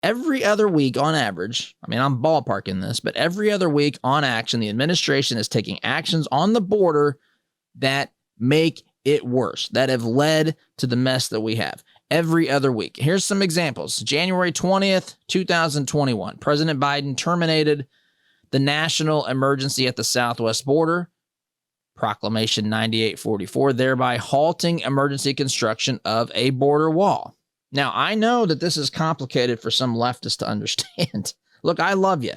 every other week on average, I mean, I'm ballparking this, but every other week on action, the administration is taking actions on the border that make it worse, that have led to the mess that we have every other week. Here's some examples. January 20th, 2021, President Biden terminated the national emergency at the southwest border, Proclamation 9844, thereby halting emergency construction of a border wall. Now, I know that this is complicated for some leftists to understand. Look, I love you.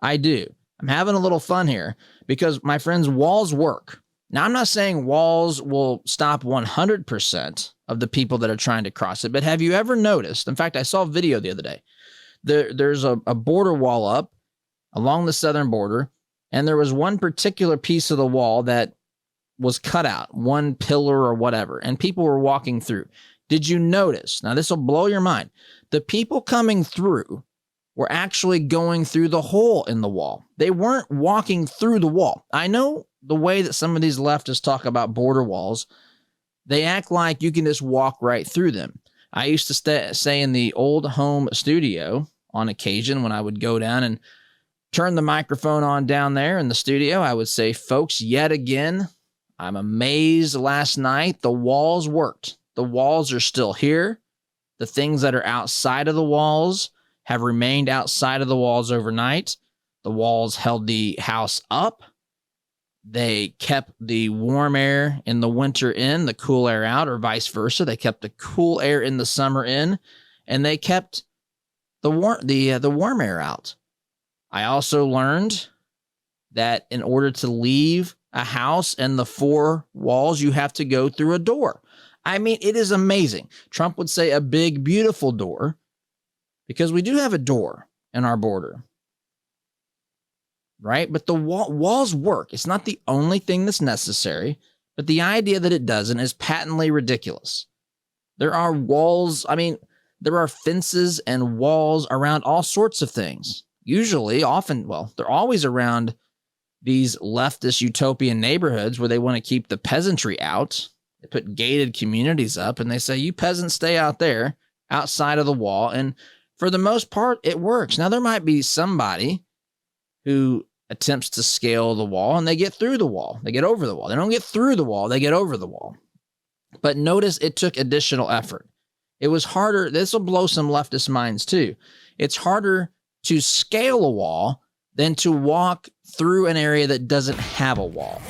I do. I'm having a little fun here because, my friends, walls work. Now, I'm not saying walls will stop 100% of the people that are trying to cross it, but have you ever noticed? In fact, I saw a video the other day. There's a border wall up along the southern border, and there was one particular piece of the wall that was cut out, one pillar or whatever, and people were walking through. Did you notice? Now, this will blow your mind. The people coming through were actually going through the hole in the wall. They weren't walking through the wall. I know the way that some of these leftists talk about border walls, they act like you can just walk right through them. I used to say in the old home studio on occasion when I would go down and turn the microphone on down there in the studio, I would say, folks, yet again, I'm amazed last night the walls worked. The walls are still here. The things that are outside of the walls have remained outside of the walls overnight. The walls held the house up. They kept the warm air in the winter in, the cool air out, or vice versa. They kept the cool air in the summer in, and they kept the warm air out. I also learned that in order to leave a house and the four walls, you have to go through a door. I mean, it is amazing. Trump would say a big, beautiful door, because we do have a door in our border, right? But the walls work. It's not the only thing that's necessary, but the idea that it doesn't is patently ridiculous. There are walls. I mean, there are fences and walls around all sorts of things. Usually, often, well, they're always around these leftist utopian neighborhoods where they want to keep the peasantry out. They put gated communities up and they say, you peasants stay out there outside of the wall. And for the most part, it works. Now, there might be somebody who attempts to scale the wall and they get through the wall. They get over the wall. They don't get through the wall. They get over the wall. But notice it took additional effort. It was harder. This will blow some leftist minds too. It's harder to scale a wall than to walk through an area that doesn't have a wall.